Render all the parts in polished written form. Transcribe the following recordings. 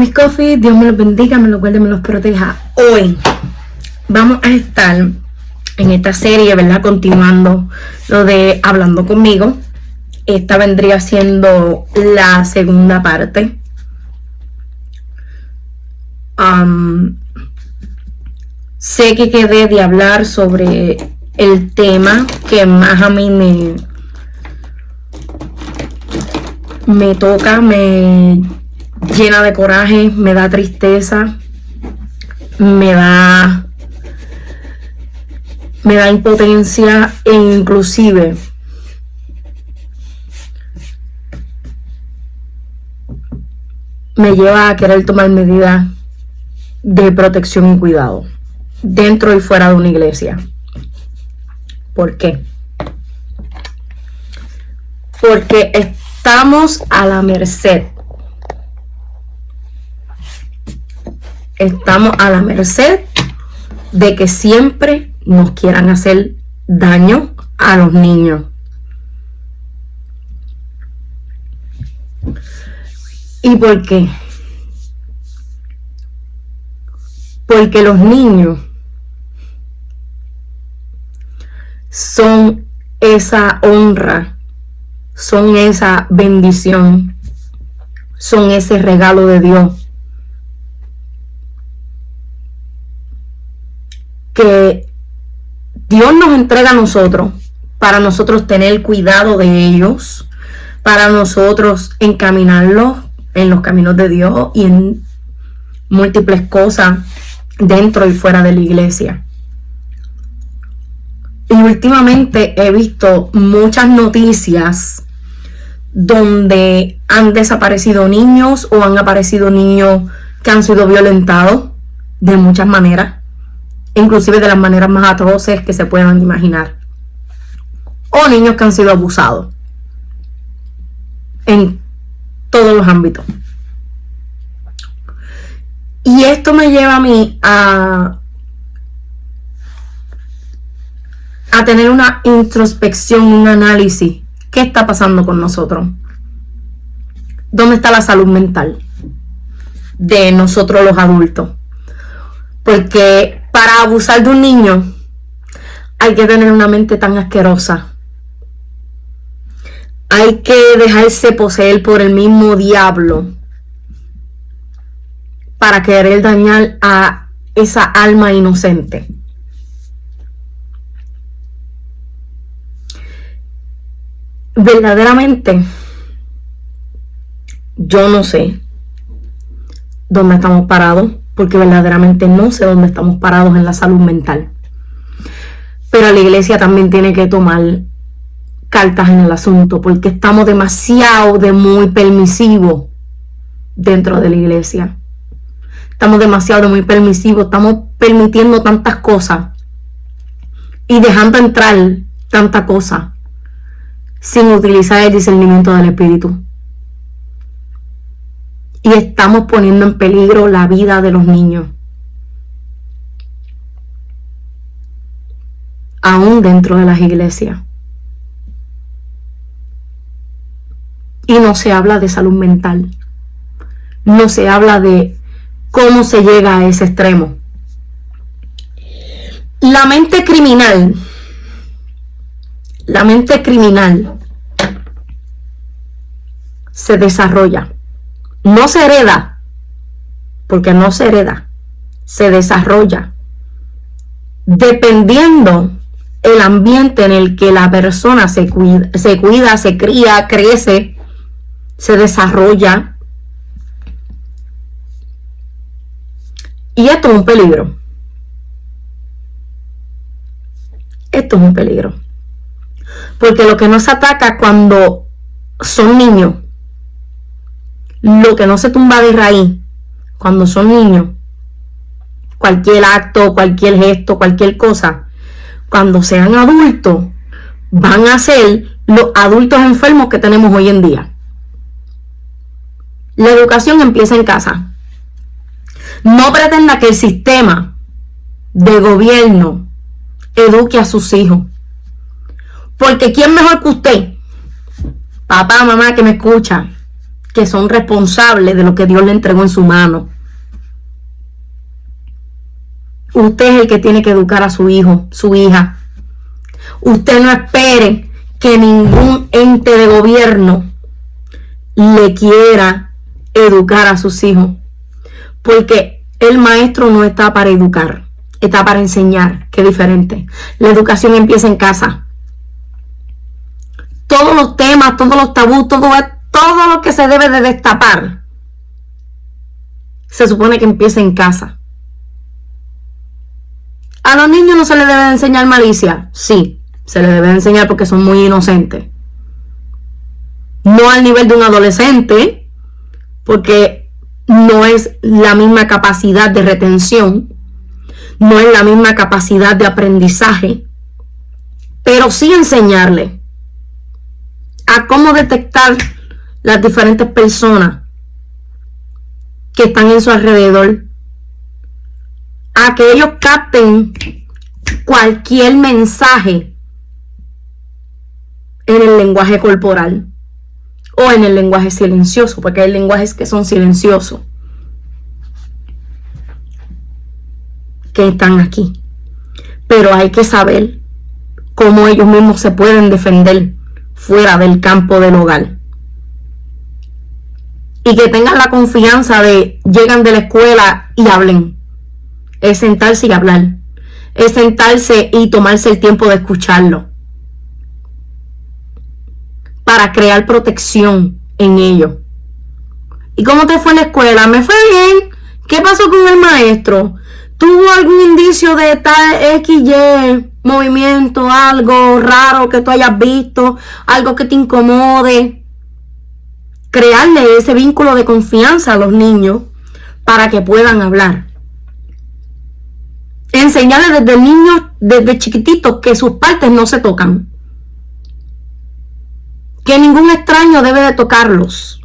mis coffee, Dios me los bendiga, me los guarde, me los proteja. Hoy vamos a estar en esta serie, ¿verdad? Continuando lo de Hablando Conmigo. Esta vendría siendo la segunda parte. Sé que quedé de hablar sobre el tema que más a mí me toca, me llena de coraje, me da tristeza, me da impotencia e inclusive me lleva a querer tomar medidas de protección y cuidado dentro y fuera de una iglesia. ¿Por qué? Porque estamos a la merced. Estamos a la merced de que siempre nos quieran hacer daño a los niños. ¿Y por qué? Porque los niños son esa honra, son esa bendición, son ese regalo de Dios que Dios nos entrega a nosotros para nosotros tener cuidado de ellos, para nosotros encaminarlos en los caminos de Dios y en múltiples cosas dentro y fuera de la iglesia. Y últimamente he visto muchas noticias donde han desaparecido niños o han aparecido niños que han sido violentados de muchas maneras, inclusive de las maneras más atroces que se puedan imaginar, o niños que han sido abusados en todos los ámbitos. Y esto me lleva a mí a tener una introspección, un análisis. ¿Qué está pasando con nosotros? ¿Dónde está la salud mental de nosotros los adultos? Porque para abusar de un niño hay que tener una mente tan asquerosa. Hay que dejarse poseer por el mismo diablo para querer dañar a esa alma inocente. Verdaderamente, yo no sé dónde estamos parados, porque verdaderamente no sé dónde estamos parados en la salud mental. Pero la iglesia también tiene que tomar cartas en el asunto, porque estamos demasiado de muy permisivos dentro de la iglesia. Estamos demasiado de muy permisivos, estamos permitiendo tantas cosas y dejando entrar tanta cosa sin utilizar el discernimiento del Espíritu. Y estamos poniendo en peligro la vida de los niños, aún dentro de las iglesias. Y no se habla de salud mental. No se habla de cómo se llega a ese extremo. La mente criminal se desarrolla. No se hereda, porque no se hereda. Se desarrolla dependiendo el ambiente en el que la persona se cuida, se cría, crece, se desarrolla. Y esto es un peligro. Esto es un peligro. Porque lo que no se ataca cuando son niños, lo que no se tumba de raíz cuando son niños, cualquier acto, cualquier gesto, cualquier cosa, cuando sean adultos, van a ser los adultos enfermos que tenemos hoy en día. La educación empieza en casa. No pretenda que el sistema de gobierno eduque a sus hijos. Porque ¿quién mejor que usted? Papá, mamá que me escucha. que son responsables de lo que Dios le entregó en su mano. Usted es el que tiene que educar a su hijo, su hija. Usted no espere que ningún ente de gobierno le quiera educar a sus hijos, porque el maestro no está para educar, está para enseñar, que es diferente. La educación empieza en casa. Todos los temas, todos los tabús, todo lo que se debe de destapar, se supone que empieza en casa. ¿A los niños no se les debe de enseñar malicia? Sí, se les debe de enseñar porque son muy inocentes. No al nivel de un adolescente, porque no es la misma capacidad de retención, no es la misma capacidad de aprendizaje, pero sí enseñarle a cómo detectar las diferentes personas que están en su alrededor, a que ellos capten cualquier mensaje en el lenguaje corporal o en el lenguaje silencioso, porque hay lenguajes que son silenciosos, que están aquí. Pero hay que saber cómo ellos mismos se pueden defender fuera del campo del hogar. Y que tengan la confianza de llegan de la escuela y hablen. Es sentarse y hablar. Es sentarse y tomarse el tiempo de escucharlo, para crear protección en ellos. ¿Y cómo te fue en la escuela? Me fue bien. ¿Qué pasó con el maestro? ¿Tuvo algún indicio de tal XY movimiento, algo raro que tú hayas visto, algo que te incomode? Crearle ese vínculo de confianza a los niños para que puedan hablar. Enseñarles desde niños, desde chiquititos, que sus partes no se tocan, que ningún extraño debe de tocarlos.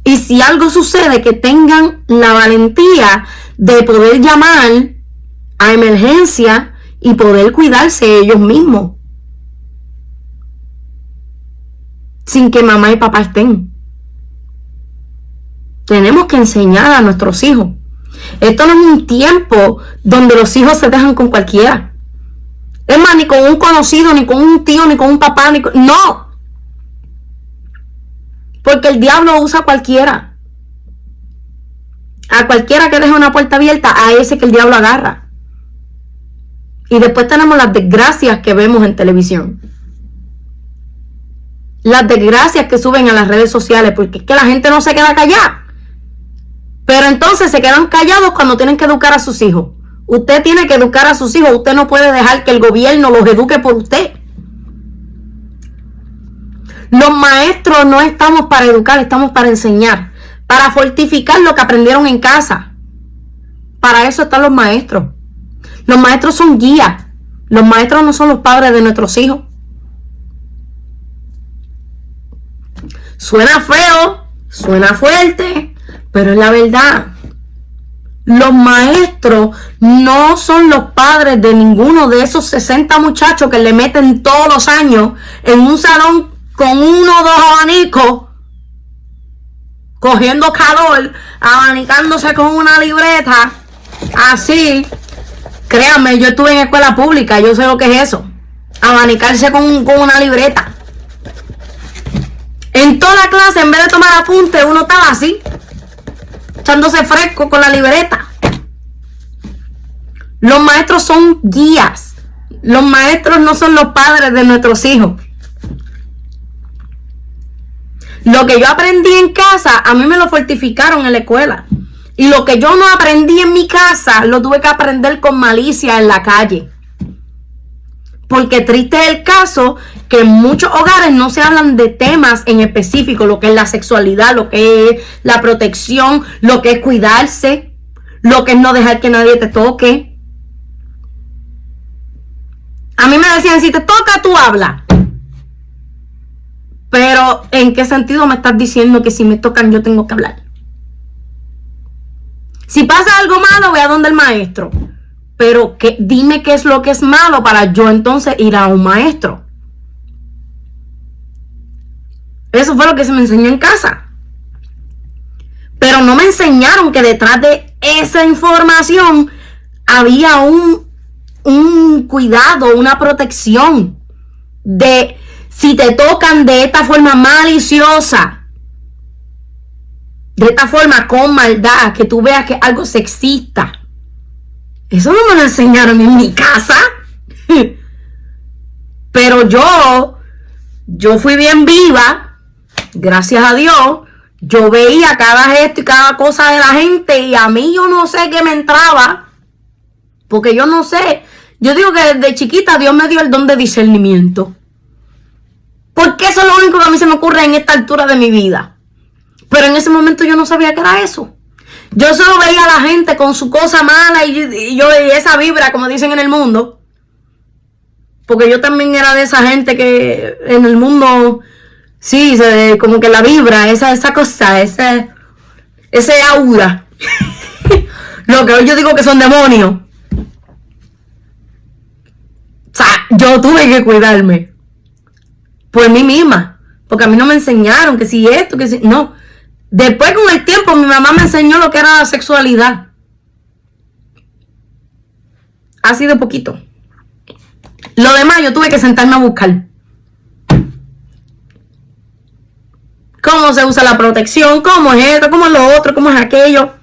Y si algo sucede, que tengan la valentía de poder llamar a emergencia y poder cuidarse ellos mismos, sin que mamá y papá estén. Tenemos que enseñar a nuestros hijos. Esto no es un tiempo donde los hijos se dejan con cualquiera. Es más, ni con un conocido, ni con un tío, ni con un papá, no. Porque el diablo usa a cualquiera. A cualquiera que deje una puerta abierta, a ese que el diablo agarra. Y después tenemos las desgracias que vemos en televisión. Las desgracias que suben a las redes sociales, porque es que la gente no se queda callada. Pero entonces se quedan callados cuando tienen que educar a sus hijos. Usted tiene que educar a sus hijos. Usted no puede dejar que el gobierno los eduque por usted. Los maestros no estamos para educar, estamos para enseñar, para fortificar lo que aprendieron en casa. Para eso están los maestros. Los maestros son guías. Los maestros no son los padres de nuestros hijos. Suena feo, suena fuerte, pero es la verdad. Los maestros no son los padres de ninguno de esos 60 muchachos que le meten todos los años en un salón con 1 o 2 abanicos, cogiendo calor, abanicándose con una libreta, así. Créanme, yo estuve en escuela pública, yo sé lo que es eso. Abanicarse con una libreta. En toda la clase, en vez de tomar apuntes, uno estaba así, echándose fresco con la libreta. Los maestros son guías. Los maestros no son los padres de nuestros hijos. Lo que yo aprendí en casa, a mí me lo fortificaron en la escuela. Y lo que yo no aprendí en mi casa, lo tuve que aprender con malicia en la calle. Porque triste es el caso que en muchos hogares no se hablan de temas en específico, lo que es la sexualidad, lo que es la protección, lo que es cuidarse, lo que es no dejar que nadie te toque. A mí me decían, si te toca, tú habla. Pero, ¿en qué sentido me estás diciendo que si me tocan yo tengo que hablar? Si pasa algo malo, voy a donde el maestro. Pero dime qué es lo que es malo para yo entonces ir a un maestro. Eso fue lo que se me enseñó en casa. Pero no me enseñaron que detrás de esa información había un cuidado, una protección de si te tocan de esta forma maliciosa, de esta forma con maldad, que tú veas que es algo sexista. Eso no me lo enseñaron en mi casa. Pero yo fui bien viva, gracias a Dios. Yo veía cada gesto y cada cosa de la gente y a mí yo no sé qué me entraba. Porque yo no sé. Yo digo que desde chiquita Dios me dio el don de discernimiento. Porque eso es lo único que a mí se me ocurre en esta altura de mi vida. Pero en ese momento yo no sabía qué era eso. Yo solo veía a la gente con su cosa mala y yo veía esa vibra, como dicen en el mundo. Porque yo también era de esa gente que en el mundo, sí, como que la vibra, esa cosa, ese aura. Lo que hoy yo digo que son demonios. O sea, yo tuve que cuidarme por mí misma. Porque a mí no me enseñaron que si esto, que si... No. Después con el tiempo mi mamá me enseñó lo que era la sexualidad. Así de poquito. Lo demás yo tuve que sentarme a buscar. Cómo se usa la protección, cómo es esto, cómo es lo otro, cómo es aquello.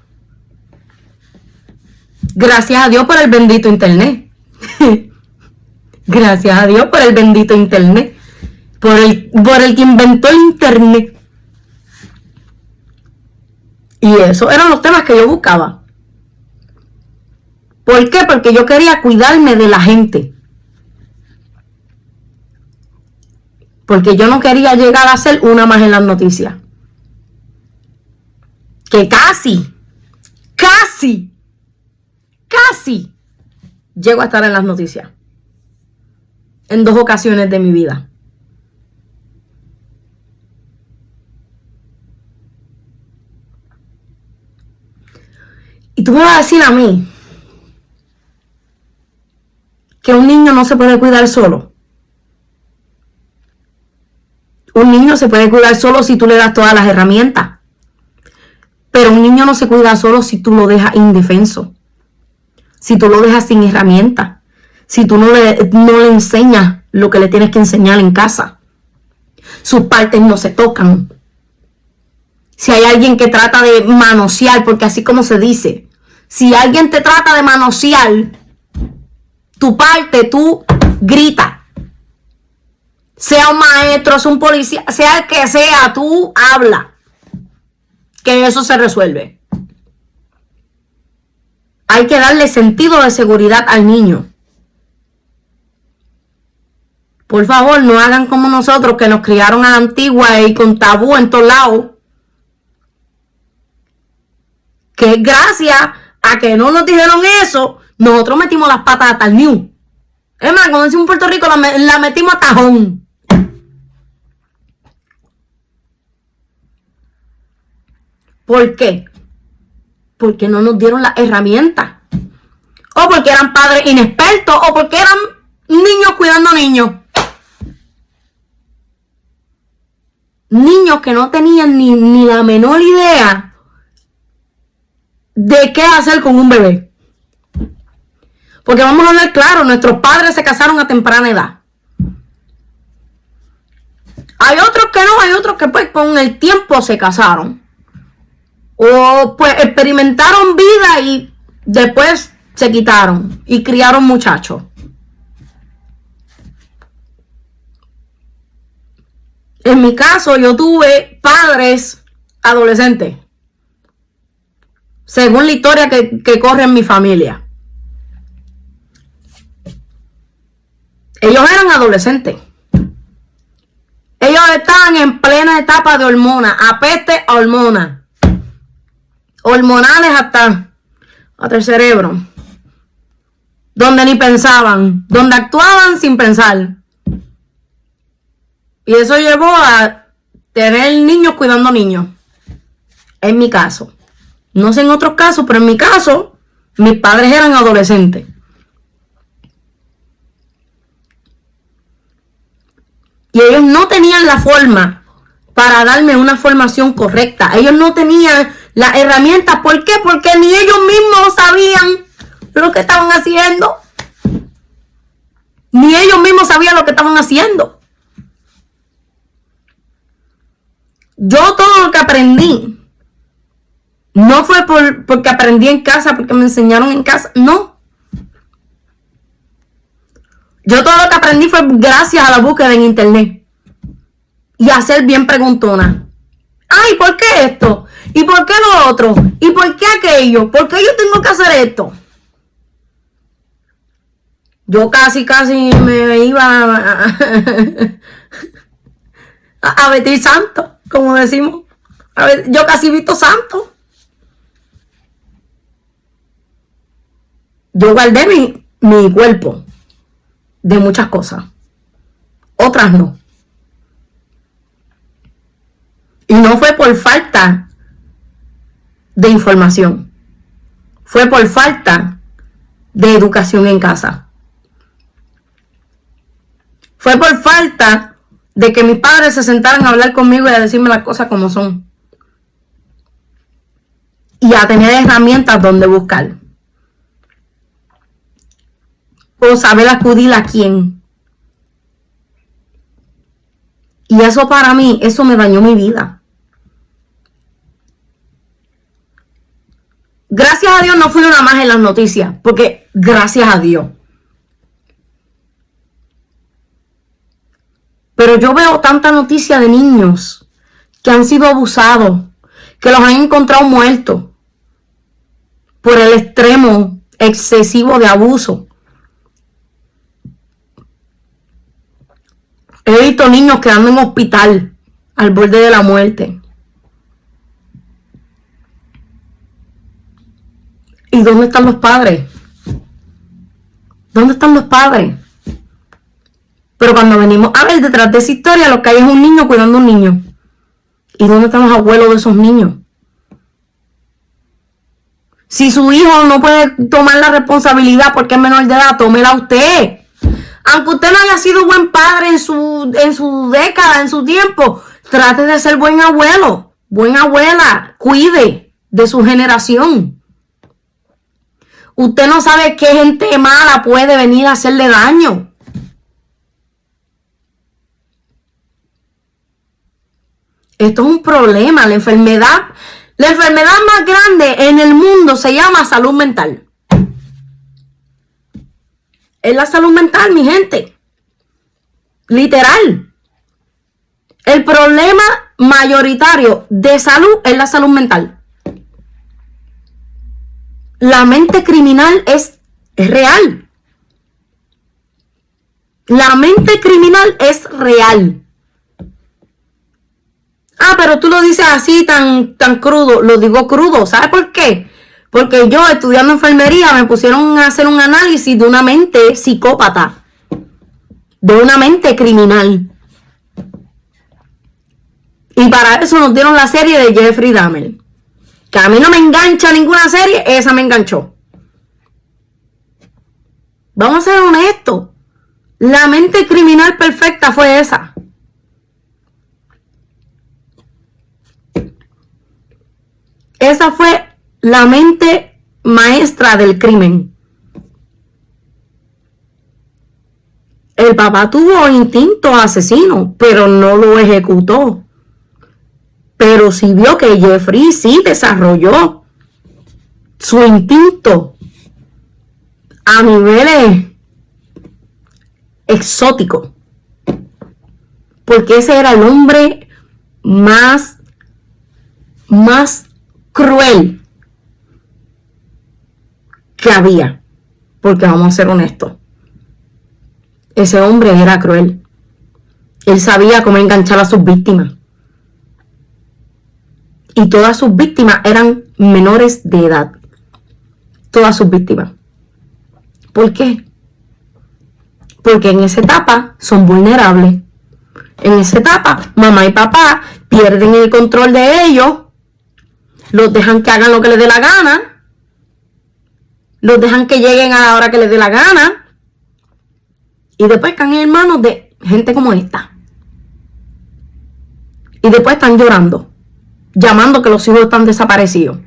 Gracias a Dios por el bendito internet. Gracias a Dios por el bendito internet. Por el que inventó el internet. Y esos eran los temas que yo buscaba. ¿Por qué? Porque yo quería cuidarme de la gente. Porque yo no quería llegar a ser una más en las noticias. Que casi llego a estar en las noticias. En 2 ocasiones de mi vida. Y tú me vas a decir a mí que un niño no se puede cuidar solo. Un niño se puede cuidar solo si tú le das todas las herramientas. Pero un niño no se cuida solo si tú lo dejas indefenso. Si tú lo dejas sin herramientas. Si tú no le enseñas lo que le tienes que enseñar en casa. Sus partes no se tocan. Si hay alguien que trata de manosear, porque así como se dice, si alguien te trata de manosear tu parte, tú grita. Sea un maestro, sea un policía, sea el que sea, tú habla. Que eso se resuelve. Hay que darle sentido de seguridad al niño. Por favor, no hagan como nosotros que nos criaron a la antigua y con tabú en todos lados. Que es gracias a que no nos dijeron eso, nosotros metimos las patas hasta el new. Es más, cuando decimos Puerto Rico, la metimos a tajón. ¿Por qué? Porque no nos dieron las herramientas. O porque eran padres inexpertos, o porque eran niños cuidando niños. Niños que no tenían ni la menor idea de qué hacer con un bebé. Porque vamos a hablar claro, nuestros padres se casaron a temprana edad. Hay otros que no, hay otros que pues con el tiempo se casaron. O pues experimentaron vida y después se quitaron y criaron muchachos. En mi caso, yo tuve padres adolescentes. Según la historia que corre en mi familia. Ellos eran adolescentes. Ellos estaban en plena etapa de hormonas. Apeste a hormonas. Hormonales hasta el cerebro. Donde ni pensaban. Donde actuaban sin pensar. Y eso llevó a tener niños cuidando niños. En mi caso. No sé en otros casos, pero en mi caso, mis padres eran adolescentes. Y ellos no tenían la forma para darme una formación correcta. Ellos no tenían las herramientas. ¿Por qué? Porque ni ellos mismos sabían lo que estaban haciendo. Ni ellos mismos sabían lo que estaban haciendo. Yo todo lo que aprendí no fue porque aprendí en casa, porque me enseñaron en casa. No. Yo todo lo que aprendí fue gracias a la búsqueda en internet. Y a ser bien preguntona. Ay, ¿por qué esto? ¿Y por qué lo otro? ¿Y por qué aquello? ¿Por qué yo tengo que hacer esto? Yo casi me iba a vestir santo, como decimos. Yo casi visto santo. Yo guardé mi cuerpo de muchas cosas. Otras no. Y no fue por falta de información. Fue por falta de educación en casa. Fue por falta de que mis padres se sentaran a hablar conmigo y a decirme las cosas como son. Y a tener herramientas donde buscar. O saber acudir a quién. Y eso para mí, eso me dañó mi vida. Gracias a Dios no fui una más en las noticias, porque gracias a Dios. Pero yo veo tanta noticia de niños que han sido abusados, que los han encontrado muertos por el extremo excesivo de abuso. He visto niños quedando en hospital al borde de la muerte. ¿Y dónde están los padres? ¿Dónde están los padres? Pero cuando venimos a ver detrás de esa historia, lo que hay es un niño cuidando a un niño. ¿Y dónde están los abuelos de esos niños? Si su hijo no puede tomar la responsabilidad porque es menor de edad, tómela usted. Aunque usted no haya sido buen padre en su década, en su tiempo, trate de ser buen abuelo, buena abuela, cuide de su generación. Usted no sabe qué gente mala puede venir a hacerle daño. Esto es un problema. La enfermedad más grande en el mundo se llama salud mental. Es la salud mental, mi gente. Literal. El problema mayoritario de salud es la salud mental. La mente criminal es real. La mente criminal es real. Ah, pero tú lo dices así tan crudo. Lo digo crudo. ¿Sabes por qué? Porque yo, estudiando enfermería, me pusieron a hacer un análisis de una mente psicópata. De una mente criminal. Y para eso nos dieron la serie de Jeffrey Dahmer. Que a mí no me engancha ninguna serie, esa me enganchó. Vamos a ser honestos. La mente criminal perfecta fue esa. Esa fue la mente maestra del crimen. El papá tuvo instinto asesino, pero no lo ejecutó. Pero sí vio que Jeffrey sí desarrolló su instinto a niveles exóticos. Porque ese era el hombre más cruel que había. Porque vamos a ser honestos. Ese hombre era cruel. Él sabía cómo enganchar a sus víctimas. Y todas sus víctimas eran menores de edad. Todas sus víctimas. ¿Por qué? Porque en esa etapa son vulnerables. En esa etapa, mamá y papá pierden el control de ellos. Los dejan que hagan lo que les dé la gana. Los dejan que lleguen a la hora que les dé la gana. Y después caen en manos de gente como esta. y después están llorando, llamando que los hijos están desaparecidos,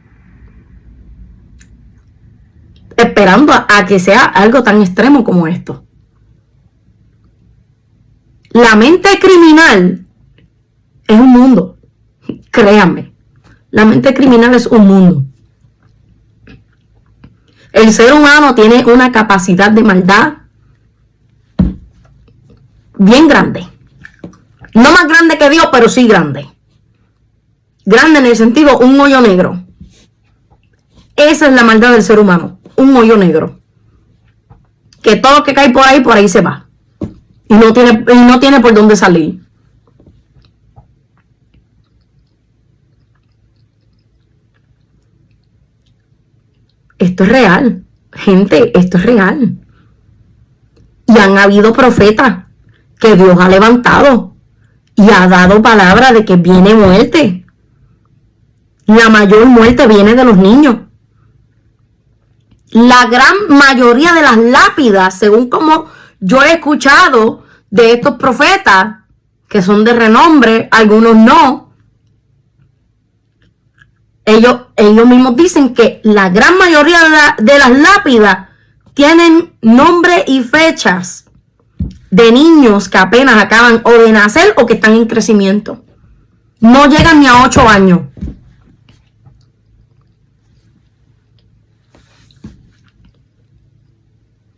esperando a que sea algo tan extremo como esto. La mente criminal es un mundo, créanme, la mente criminal es un mundo. El ser humano tiene una capacidad de maldad bien grande. No más grande que Dios, pero sí grande. Grande en el sentido, un hoyo negro. Esa es la maldad del ser humano, un hoyo negro. Que todo lo que cae por ahí se va. Y no tiene por dónde salir. Esto es real, gente, esto es real. Y han habido profetas que Dios ha levantado y ha dado palabra de que viene muerte. La mayor muerte viene de los niños. La gran mayoría de las lápidas, según como yo he escuchado de estos profetas, que son de renombre, algunos no, ellos mismos dicen que la gran mayoría de las lápidas tienen nombre y fechas de niños que apenas acaban o de nacer o que están en crecimiento. No llegan ni a 8 años.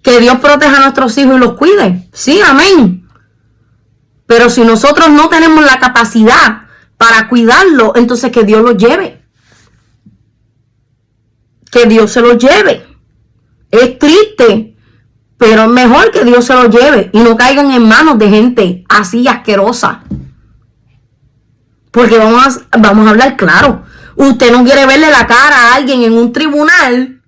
Que Dios proteja a nuestros hijos y los cuide. Sí, amén. Pero si nosotros no tenemos la capacidad para cuidarlo, entonces que Dios los lleve. Que Dios se los lleve. Es triste, pero es mejor que Dios se los lleve y no caigan en manos de gente así asquerosa. Porque vamos a hablar claro. Usted no quiere verle la cara a alguien en un tribunal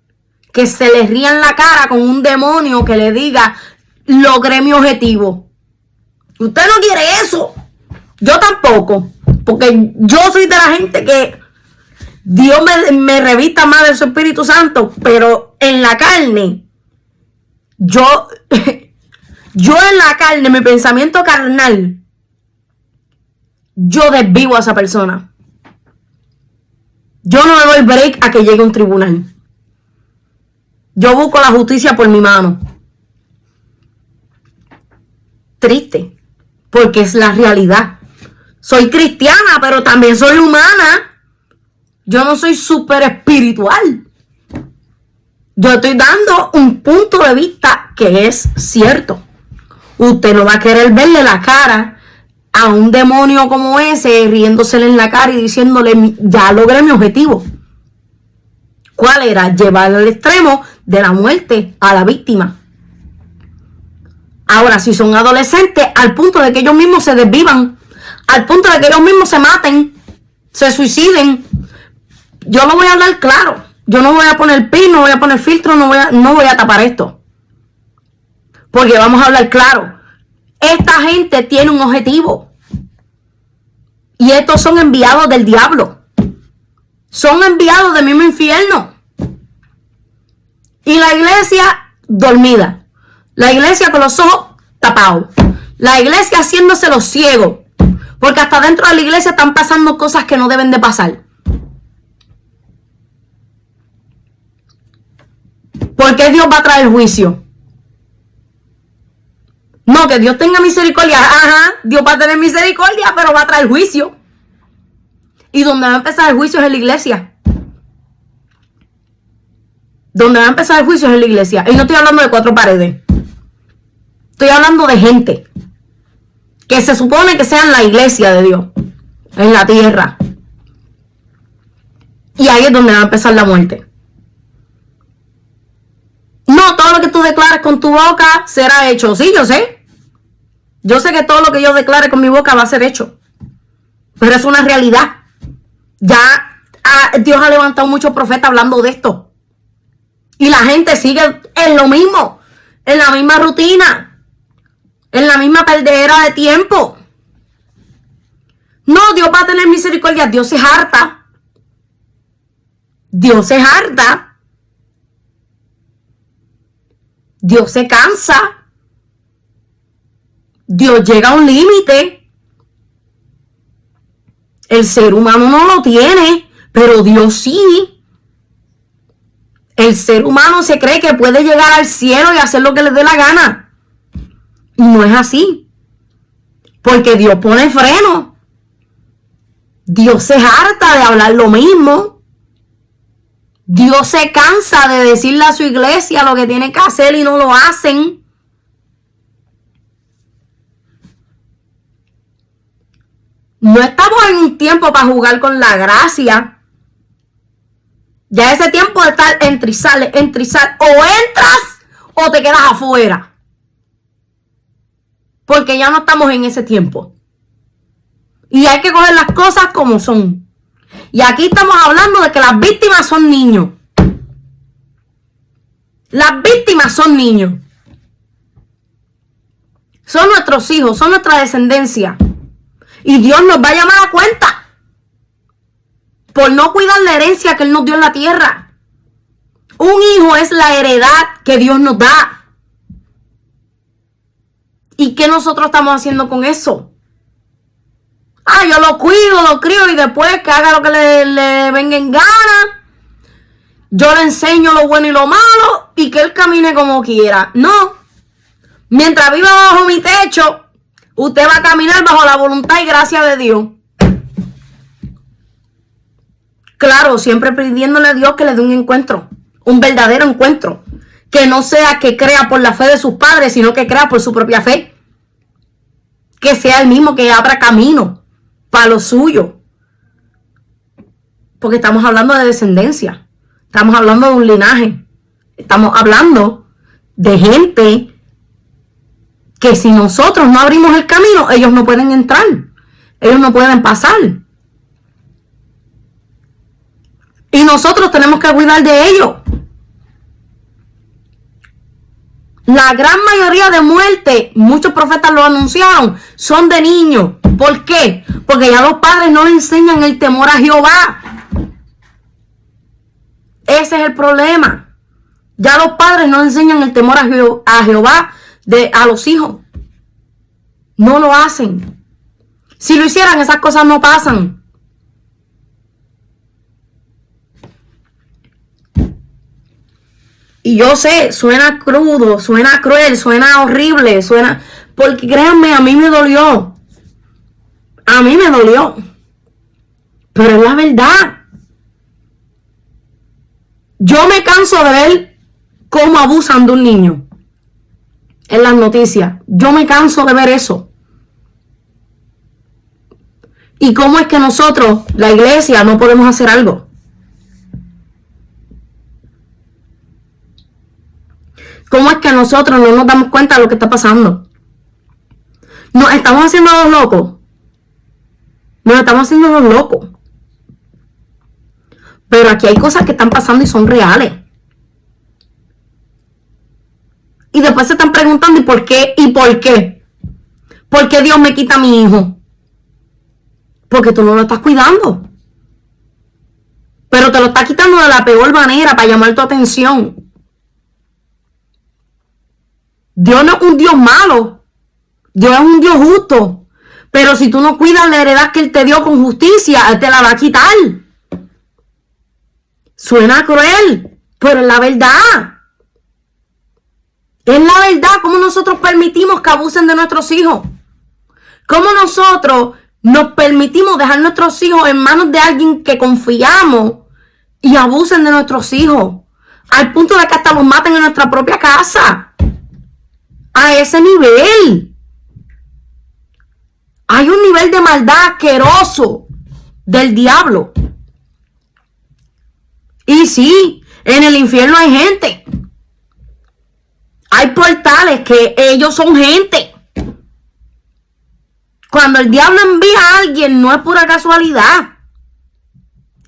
que se le ría en la cara con un demonio que le diga, logré mi objetivo. Usted no quiere eso. Yo tampoco. Porque yo soy de la gente que Dios me revista más de su Espíritu Santo, pero en la carne, yo en la carne, mi pensamiento carnal, yo desvivo a esa persona. Yo no le doy break a que llegue a un tribunal. Yo busco la justicia por mi mano. Triste, porque es la realidad. Soy cristiana, pero también soy humana. Yo no soy súper espiritual. Yo estoy dando un punto de vista que es cierto. Usted no va a querer verle la cara a un demonio como ese, riéndosele en la cara y diciéndole, ya logré mi objetivo. ¿Cuál era? Llevar al extremo de la muerte a la víctima. Ahora, si son adolescentes, al punto de que ellos mismos se desvivan, al punto de que ellos mismos se maten, se suiciden. Yo lo voy a hablar claro. Yo no voy a poner pin, no voy a poner filtro, no voy a tapar esto. Porque vamos a hablar claro. Esta gente tiene un objetivo. Y estos son enviados del diablo. Son enviados del mismo infierno. Y la iglesia dormida. La iglesia con los ojos tapados. La iglesia haciéndose los ciegos. Porque hasta dentro de la iglesia están pasando cosas que no deben de pasar. ¿Por qué Dios va a traer juicio? No, que Dios tenga misericordia. Ajá, Dios va a tener misericordia, pero va a traer juicio. Y donde va a empezar el juicio es en la iglesia. Donde va a empezar el juicio es en la iglesia. Y no estoy hablando de 4 paredes. Estoy hablando de gente que se supone que sean la iglesia de Dios en la tierra. Y ahí es donde va a empezar la muerte. No, todo lo que tú declares con tu boca será hecho. Sí, yo sé. Yo sé que todo lo que yo declare con mi boca va a ser hecho. Pero es una realidad. Ya Dios ha levantado muchos profetas hablando de esto. Y la gente sigue en lo mismo. En la misma rutina. En la misma perdedera de tiempo. No, Dios va a tener misericordia. Dios se harta. Dios se harta. Dios se cansa. Dios llega a un límite. El ser humano no lo tiene, pero Dios sí. El ser humano se cree que puede llegar al cielo y hacer lo que le dé la gana. Y no es así. Porque Dios pone freno. Dios se harta de hablar lo mismo. Dios se cansa de decirle a su iglesia lo que tiene que hacer y no lo hacen. No estamos en un tiempo para jugar con la gracia. Ya ese tiempo de estar entra y sale. O entras o te quedas afuera. Porque ya no estamos en ese tiempo. Y hay que coger las cosas como son. Y aquí estamos hablando de que las víctimas son niños. Las víctimas son niños. Son nuestros hijos, son nuestra descendencia. Y Dios nos va a llamar a cuenta por no cuidar la herencia que Él nos dio en la tierra. Un hijo es la heredad que Dios nos da. ¿Y qué nosotros estamos haciendo con eso? Yo lo cuido, lo crío y después que haga lo que le venga en gana. Yo le enseño lo bueno y lo malo y que él camine como quiera. No. Mientras viva bajo mi techo, usted va a caminar bajo la voluntad y gracia de Dios. Claro, siempre pidiéndole a Dios que le dé un encuentro. Un verdadero encuentro. Que no sea que crea por la fe de sus padres, sino que crea por su propia fe. Que sea el mismo que abra camino para lo suyo. Porque estamos hablando de descendencia. Estamos hablando de un linaje. Estamos hablando de gente que si nosotros no abrimos el camino, ellos no pueden entrar. Ellos no pueden pasar. Y nosotros tenemos que cuidar de ellos. La gran mayoría de muertes, muchos profetas lo anunciaron, son de niños. ¿Por qué? Porque ya los padres no le enseñan el temor a Jehová. Ese es el problema. Ya los padres no enseñan el temor a Jehová a los hijos. No lo hacen. Si lo hicieran, esas cosas no pasan. Y yo sé, suena crudo, suena cruel, suena horrible, suena... Porque créanme, a mí me dolió. A mí me dolió. Pero es la verdad. Yo me canso de ver cómo abusan de un niño en las noticias. Yo me canso de ver eso. ¿Y cómo es que nosotros, la iglesia, no podemos hacer algo? ¿Cómo es que nosotros no nos damos cuenta de lo que está pasando? Nos estamos haciendo los locos. Nos estamos haciendo los locos. Pero aquí hay cosas que están pasando y son reales. Y después se están preguntando, ¿y por qué? ¿Y por qué? ¿Por qué Dios me quita a mi hijo? Porque tú no lo estás cuidando. Pero te lo estás quitando de la peor manera para llamar tu atención. Dios no es un Dios malo. Dios es un Dios justo. Pero si tú no cuidas la heredad que Él te dio con justicia, Él te la va a quitar. Suena cruel, pero es la verdad. Es la verdad. ¿Cómo nosotros permitimos que abusen de nuestros hijos? ¿Cómo nosotros nos permitimos dejar nuestros hijos en manos de alguien que confiamos y abusen de nuestros hijos? Al punto de que hasta los maten en nuestra propia casa. A ese nivel. Hay un nivel de maldad asqueroso del diablo. Y sí, en el infierno hay gente. Hay portales que ellos son gente. Cuando el diablo envía a alguien, no es pura casualidad.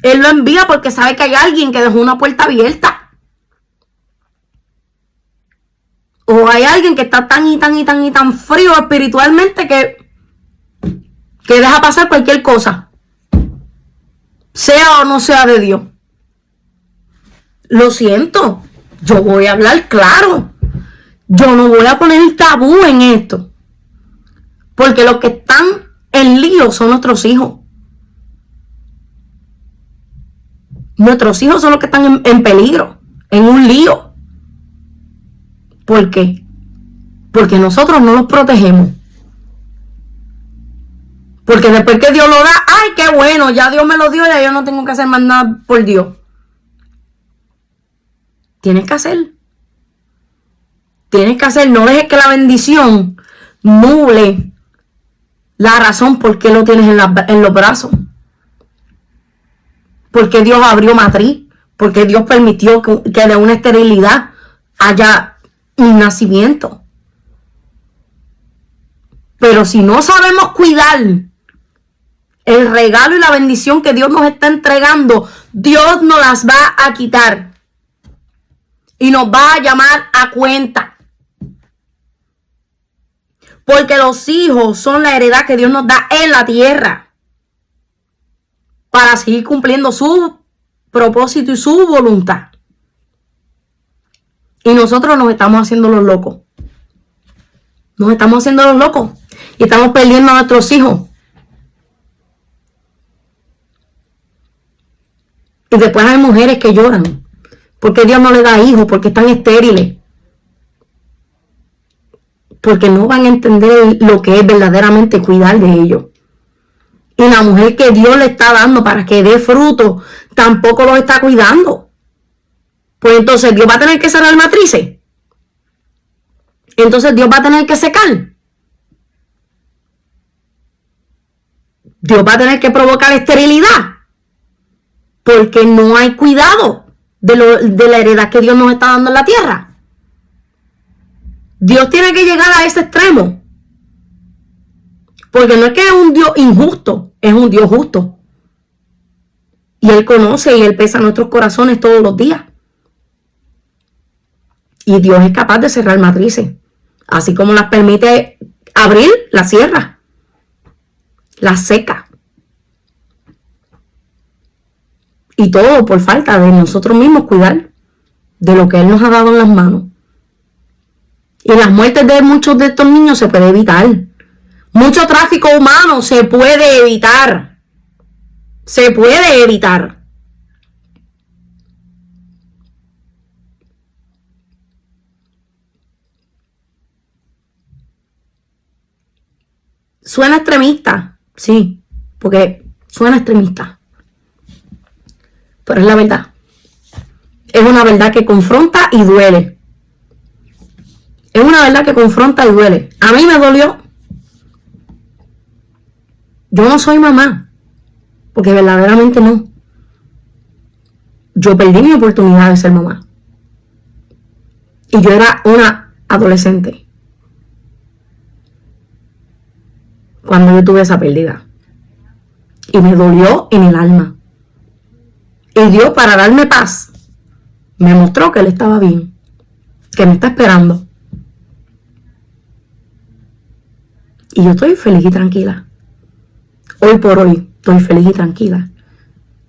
Él lo envía porque sabe que hay alguien que dejó una puerta abierta. O hay alguien que está tan frío espiritualmente que deja pasar cualquier cosa. Sea o no sea de Dios. Lo siento. Yo voy a hablar claro. Yo no voy a poner tabú en esto. Porque los que están en lío son nuestros hijos. Nuestros hijos son los que están en peligro, en un lío. ¿Por qué? Porque nosotros no los protegemos. Porque después que Dios lo da, ¡ay, qué bueno! Ya Dios me lo dio, ya yo no tengo que hacer más nada por Dios. Tienes que hacer. Tienes que hacer. No dejes que la bendición nuble la razón por qué lo tienes en los brazos. Porque Dios abrió matriz. Porque Dios permitió que de una esterilidad haya un nacimiento. Pero si no sabemos cuidar el regalo y la bendición que Dios nos está entregando, Dios nos las va a quitar. Y nos va a llamar a cuenta. Porque los hijos son la heredad que Dios nos da en la tierra. Para seguir cumpliendo su propósito y su voluntad. Y nosotros nos estamos haciendo los locos. Nos estamos haciendo los locos. Y estamos perdiendo a nuestros hijos. Y después hay mujeres que lloran. Porque Dios no le da hijos. Porque están estériles. Porque no van a entender lo que es verdaderamente cuidar de ellos. Y la mujer que Dios le está dando para que dé fruto, tampoco los está cuidando. Pues entonces Dios va a tener que cerrar matrices. Entonces Dios va a tener que secar. Dios va a tener que provocar esterilidad. Porque no hay cuidado de la heredad que Dios nos está dando en la tierra. Dios tiene que llegar a ese extremo. Porque no es que es un Dios injusto, es un Dios justo. Y Él conoce y Él pesa nuestros corazones todos los días. Y Dios es capaz de cerrar matrices. Así como las permite abrir, las cierra. Las seca. Y todo por falta de nosotros mismos cuidar de lo que Él nos ha dado en las manos. Y las muertes de muchos de estos niños se puede evitar. Mucho tráfico humano se puede evitar. Se puede evitar. Suena extremista, sí, porque suena extremista. Pero es la verdad. Es una verdad que confronta y duele. Es una verdad que confronta y duele. A mí me dolió. Yo no soy mamá, porque verdaderamente no. Yo perdí mi oportunidad de ser mamá. Y yo era una adolescente cuando yo tuve esa pérdida. Y me dolió en el alma. Y Dios, para darme paz, me mostró que Él estaba bien, que me está esperando. Y yo estoy feliz y tranquila. Hoy por hoy estoy feliz y tranquila.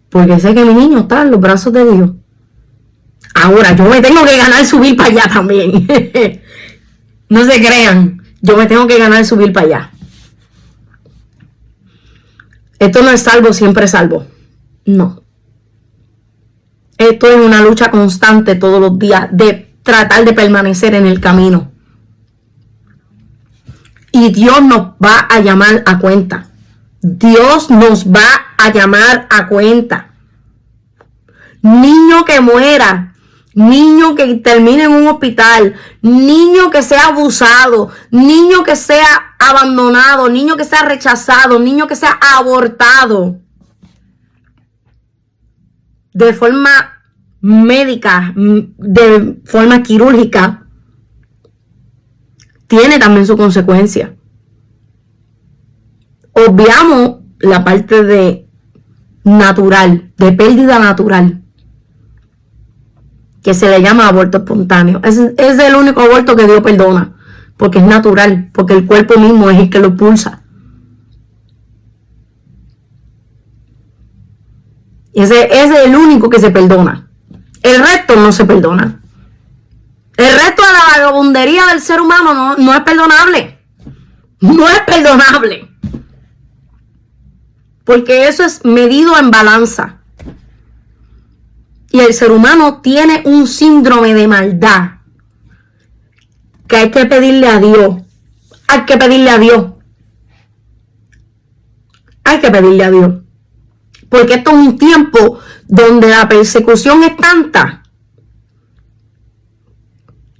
Porque sé que mi niño está en los brazos de Dios. Ahora, yo me tengo que ganar subir para allá también. No se crean. Yo me tengo que ganar subir para allá. Esto no es salvo, siempre salvo. No. Esto es una lucha constante todos los días de tratar de permanecer en el camino. Y Dios nos va a llamar a cuenta. Dios nos va a llamar a cuenta. Niño que muera, niño que termine en un hospital, niño que sea abusado, niño que sea abandonado, niño que sea rechazado, niño que sea abortado de forma médica, de forma quirúrgica, tiene también su consecuencia. Obviamos la parte de natural, de pérdida natural, que se le llama aborto espontáneo. Es el único aborto que Dios perdona, porque es natural, porque el cuerpo mismo es el que lo pulsa. Ese es el único que se perdona. El resto no se perdona. El resto de la vagabundería del ser humano no es perdonable. No es perdonable. Porque eso es medido en balanza. Y el ser humano tiene un síndrome de maldad que hay que pedirle a Dios. Hay que pedirle a Dios. Hay que pedirle a Dios. Porque esto es un tiempo donde la persecución es tanta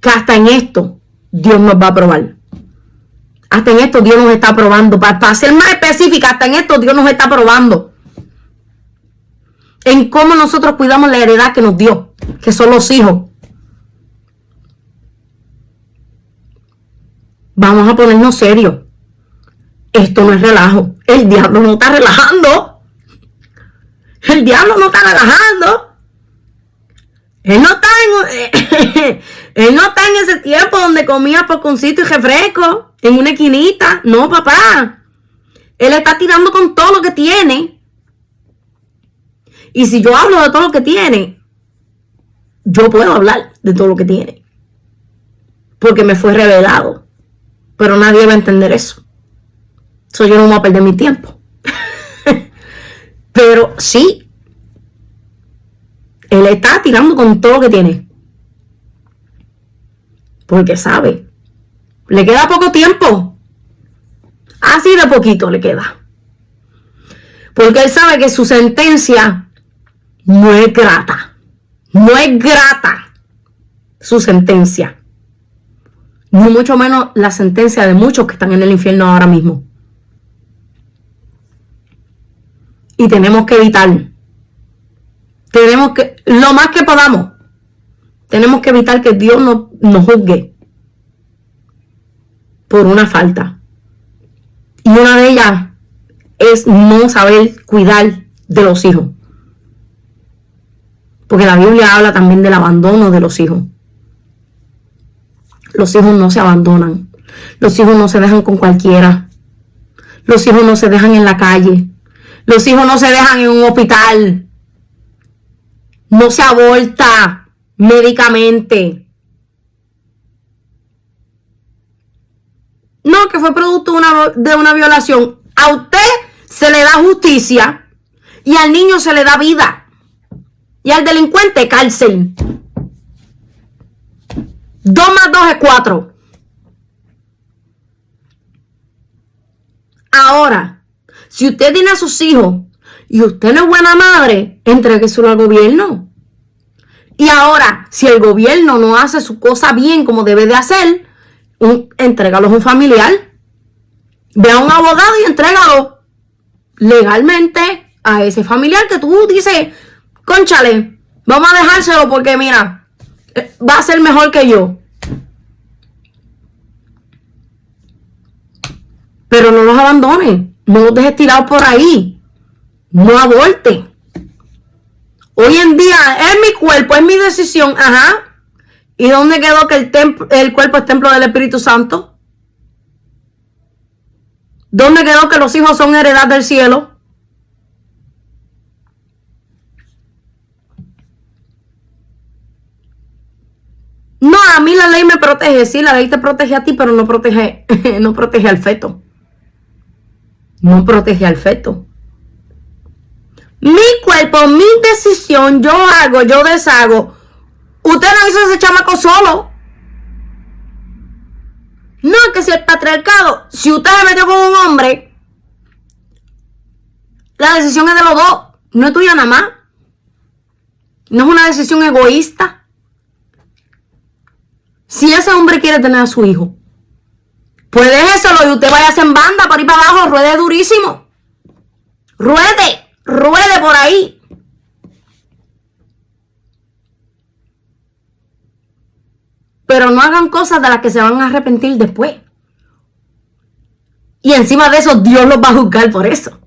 que hasta en esto Dios nos va a probar. Hasta en esto Dios nos está probando. Para ser más específica, hasta en esto Dios nos está probando. En cómo nosotros cuidamos la heredad que nos dio, que son los hijos. Vamos a ponernos serios. Esto no es relajo. El diablo no está relajando. El diablo no está relajando. Él no está en ese tiempo donde comía poconcito y refresco en una esquinita. No, papá. Él está tirando con todo lo que tiene. Y si yo hablo de todo lo que tiene, yo puedo hablar de todo lo que tiene. Porque me fue revelado. Pero nadie va a entender eso. Yo no voy a perder mi tiempo. Pero sí. Él está tirando con todo lo que tiene. Porque sabe. Le queda poco tiempo. Así de poquito le queda. Porque él sabe que su sentencia no es grata. No es grata su sentencia. Ni mucho menos la sentencia de muchos que están en el infierno ahora mismo. Y tenemos que evitar. Lo más que podamos, tenemos que evitar que Dios nos juzgue por una falta. Y una de ellas es no saber cuidar de los hijos. Porque la Biblia habla también del abandono de los hijos. Los hijos no se abandonan. Los hijos no se dejan con cualquiera. Los hijos no se dejan en la calle. Los hijos no se dejan en un hospital. No se aborta médicamente. No, que fue producto de una violación. A usted se le da justicia y al niño se le da vida. Y al delincuente, cárcel. 2 más 2 es 4. Ahora, si usted tiene a sus hijos y usted no es buena madre, entrégueselo al gobierno. Y ahora, si el gobierno no hace su cosa bien como debe de hacer, entrégalo a un familiar. Ve a un abogado y entrégalo legalmente a ese familiar que tú dices, cónchale, vamos a dejárselo porque mira, va a ser mejor que yo. Pero no los abandones, no los dejes tirados por ahí. No aborte. Hoy en día es mi cuerpo, es mi decisión. Ajá. ¿Y dónde quedó que el cuerpo es templo del Espíritu Santo? ¿Dónde quedó que los hijos son heredad del cielo? No, a mí la ley me protege. Sí, la ley te protege a ti, pero no protege al feto. No protege al feto. Mi cuerpo, mi decisión, yo hago, yo deshago. Usted no hizo ese chamaco solo. No, que si el patriarcado, si usted se metió con un hombre, la decisión es de los dos, no es tuya nada más. No es una decisión egoísta. Si ese hombre quiere tener a su hijo, pues déjeselo y usted vaya en banda para ir para abajo, ruede durísimo. Ruede por ahí. Pero no hagan cosas de las que se van a arrepentir después. Y encima de eso, Dios los va a juzgar por eso.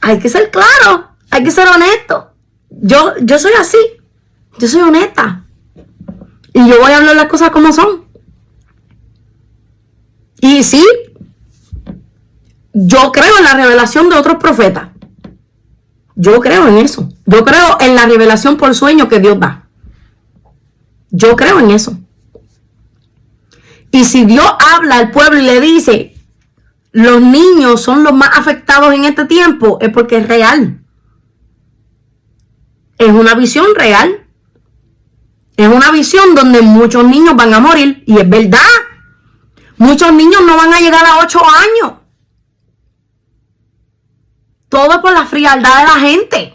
Hay que ser claro, hay que ser honesto. Yo soy así. Yo soy honesta. Y yo voy a hablar las cosas como son. Y sí, yo creo en la revelación de otros profetas. Yo creo en eso. Yo creo en la revelación por sueño que Dios da. Yo creo en eso. Y si Dios habla al pueblo y le dice, los niños son los más afectados en este tiempo, es porque es real. es una visión real. Es una visión donde muchos niños van a morir. Y es verdad. Muchos niños no van a llegar a 8 años. Todo por la frialdad de la gente.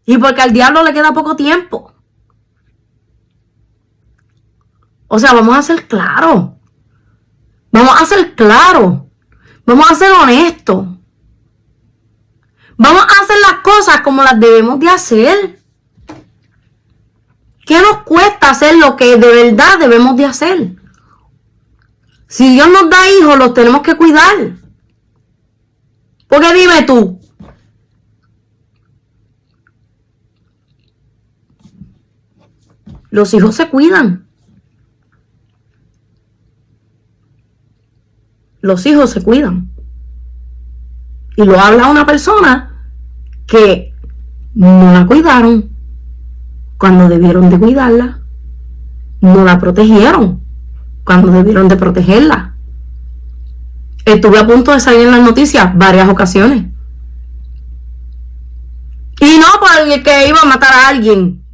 Y porque al diablo le queda poco tiempo. O sea, vamos a ser claros. Vamos a ser claros. Vamos a ser honestos. Vamos a hacer las cosas como las debemos de hacer. ¿Qué nos cuesta hacer lo que de verdad debemos de hacer? Si Dios nos da hijos, los tenemos que cuidar. Porque dime tú, los hijos se cuidan. Los hijos se cuidan. Y lo habla una persona que no la cuidaron cuando debieron de cuidarla. No la protegieron cuando debieron de protegerla. Estuve a punto de salir en las noticias varias ocasiones. Y no porque iba a matar a alguien.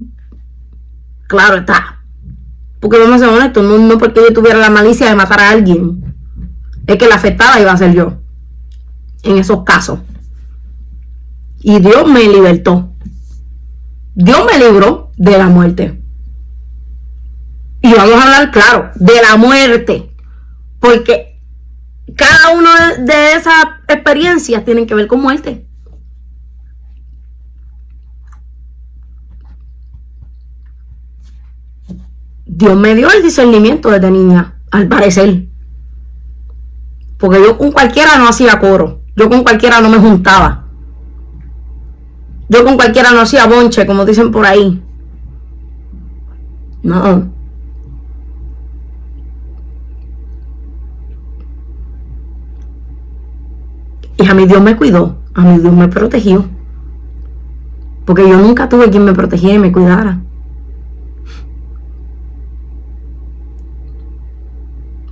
Claro está. Porque vamos a ser honestos, no porque yo tuviera la malicia de matar a alguien. Es que la afectada iba a ser yo. En esos casos. Y Dios me libertó. Dios me libró de la muerte. Y vamos a hablar claro, de la muerte. Porque cada una de esas experiencias tienen que ver con muerte. Dios me dio el discernimiento desde niña, al parecer. Porque yo con cualquiera no hacía coro. Yo con cualquiera no me juntaba. Yo con cualquiera no hacía bonche, como dicen por ahí. No. Y a mí Dios me cuidó. A mí Dios me protegió. Porque yo nunca tuve quien me protegiera y me cuidara.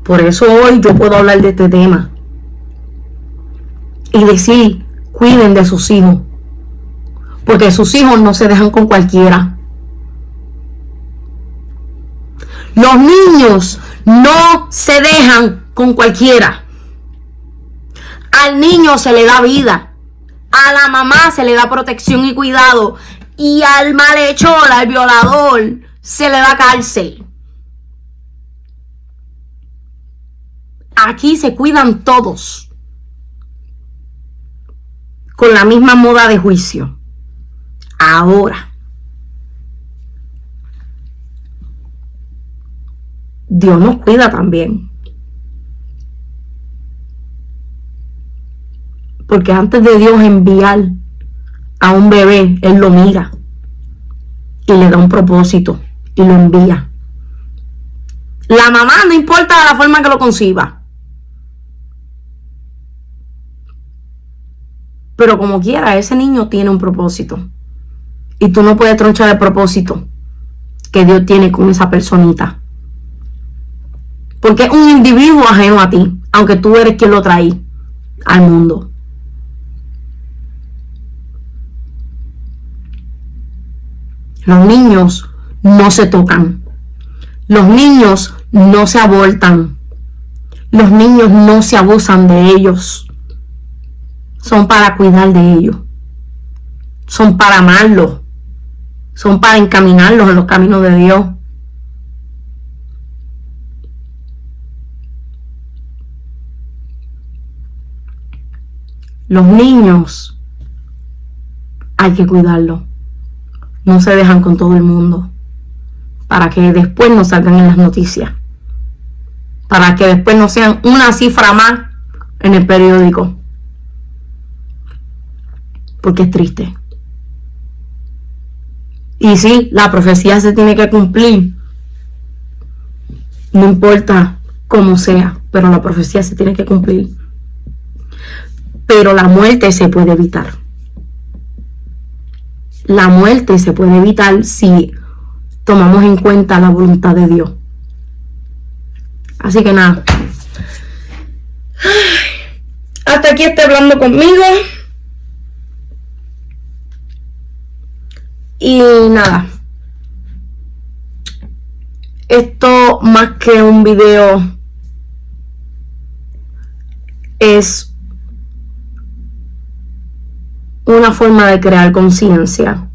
Por eso hoy yo puedo hablar de este tema. Y decir, cuiden de sus hijos. Porque sus hijos no se dejan con cualquiera. Los niños no se dejan con cualquiera. Al niño se le da vida. A la mamá se le da protección y cuidado. Y al malhechor, al violador, se le da cárcel. Aquí se cuidan todos. Con la misma moda de juicio. Ahora, Dios nos cuida también. Porque antes de Dios enviar a un bebé, Él lo mira y le da un propósito y lo envía. La mamá no importa la forma que lo conciba. Pero como quiera, ese niño tiene un propósito. Y tú no puedes tronchar el propósito que Dios tiene con esa personita. Porque es un individuo ajeno a ti, aunque tú eres quien lo trae al mundo. Los niños no se tocan. Los niños no se abortan. Los niños no se abusan de ellos. Son para cuidar de ellos. Son para amarlos. Son para encaminarlos en los caminos de Dios. Los niños hay que cuidarlos. No se dejan con todo el mundo. Para que después no salgan en las noticias. Para que después no sean una cifra más en el periódico. Porque es triste. Y sí, la profecía se tiene que cumplir. No importa cómo sea, pero la profecía se tiene que cumplir. Pero la muerte se puede evitar. La muerte se puede evitar si tomamos en cuenta la voluntad de Dios. Así que nada. Hasta aquí está hablando conmigo. Y nada, esto más que un video es una forma de crear conciencia,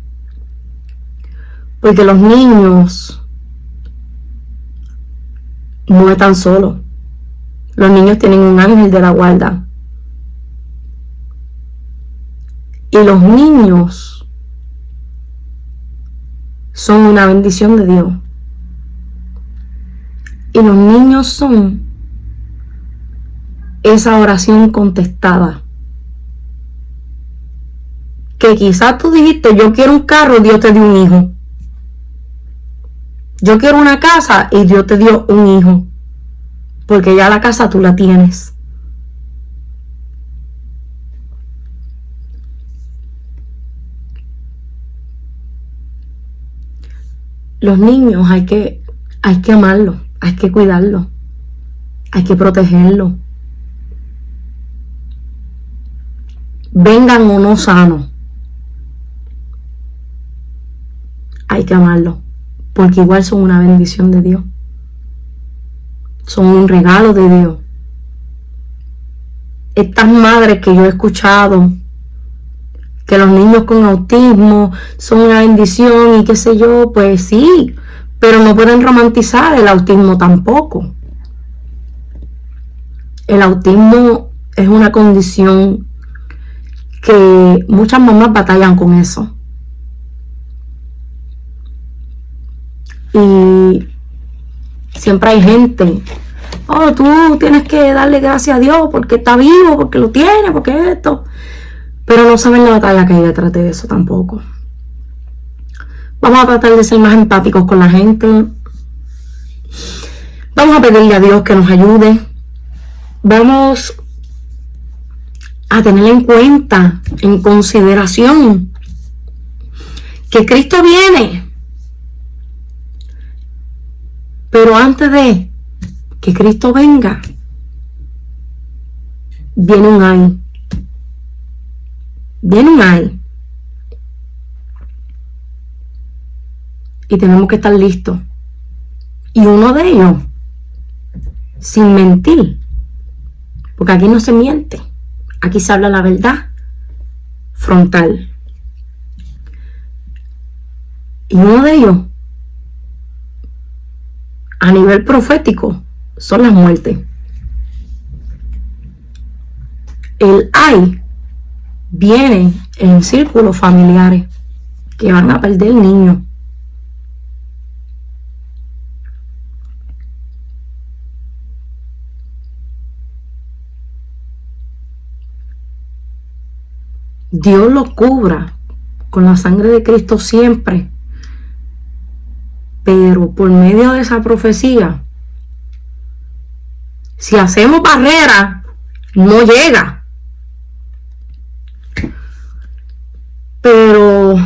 porque los niños no están solos. Los niños tienen un ángel de la guarda. Y los niños son una bendición de Dios. Y los niños son esa oración contestada. Que quizás tú dijiste, yo quiero un carro, Dios te dio un hijo. Yo quiero una casa y Dios te dio un hijo. Porque ya la casa tú la tienes. Los niños hay que amarlos, hay que cuidarlos, hay que protegerlos. Vengan o no sanos, hay que amarlos, porque igual son una bendición de Dios. Son un regalo de Dios. Estas madres que yo he escuchado, que los niños con autismo son una bendición y qué sé yo, pues sí, pero no pueden romantizar el autismo tampoco. El autismo es una condición que muchas mamás batallan con eso. Y siempre hay gente, oh, tú tienes que darle gracias a Dios porque está vivo, porque lo tiene, porque esto. Pero no saben la batalla que hay detrás de eso tampoco. Vamos a tratar de ser más empáticos con la gente. Vamos a pedirle a Dios que nos ayude. Vamos a tener en cuenta, en consideración, que Cristo viene. Pero antes de que Cristo venga, viene un ay. Viene un ay. Y tenemos que estar listos. Y uno de ellos, sin mentir, porque aquí no se miente, aquí se habla la verdad frontal. Y uno de ellos, a nivel profético, son las muertes. El ay viene en círculos familiares que van a perder niños. Dios lo cubra con la sangre de Cristo siempre. Pero por medio de esa profecía, si hacemos barrera, no llega. Pero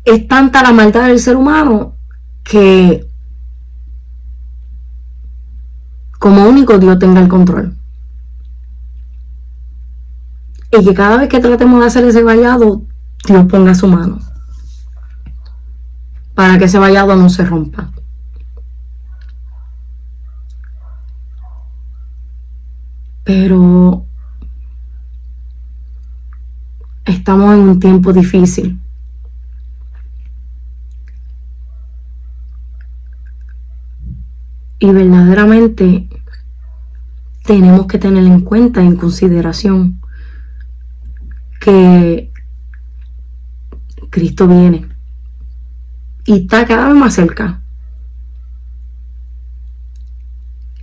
es tanta la maldad del ser humano que como único Dios tenga el control. Y que cada vez que tratemos de hacer ese vallado, Dios ponga su mano para que ese vallado no se rompa. Pero estamos en un tiempo difícil. Y verdaderamente tenemos que tener en cuenta, en consideración, que Cristo viene y está cada vez más cerca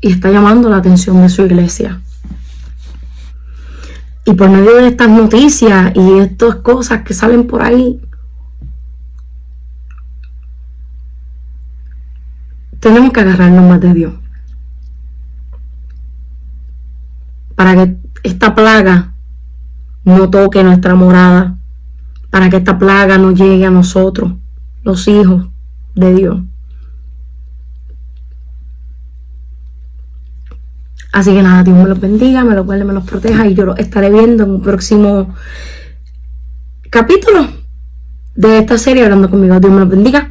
y está llamando la atención de su iglesia. Y por medio de estas noticias y estas cosas que salen por ahí, tenemos que agarrarnos más de Dios para que esta plaga no toque nuestra morada, para que esta plaga no llegue a nosotros, los hijos de Dios. Así que nada, Dios me los bendiga, me los guarde, me los proteja y yo los estaré viendo en un próximo capítulo de esta serie Hablando Conmigo. Dios me los bendiga.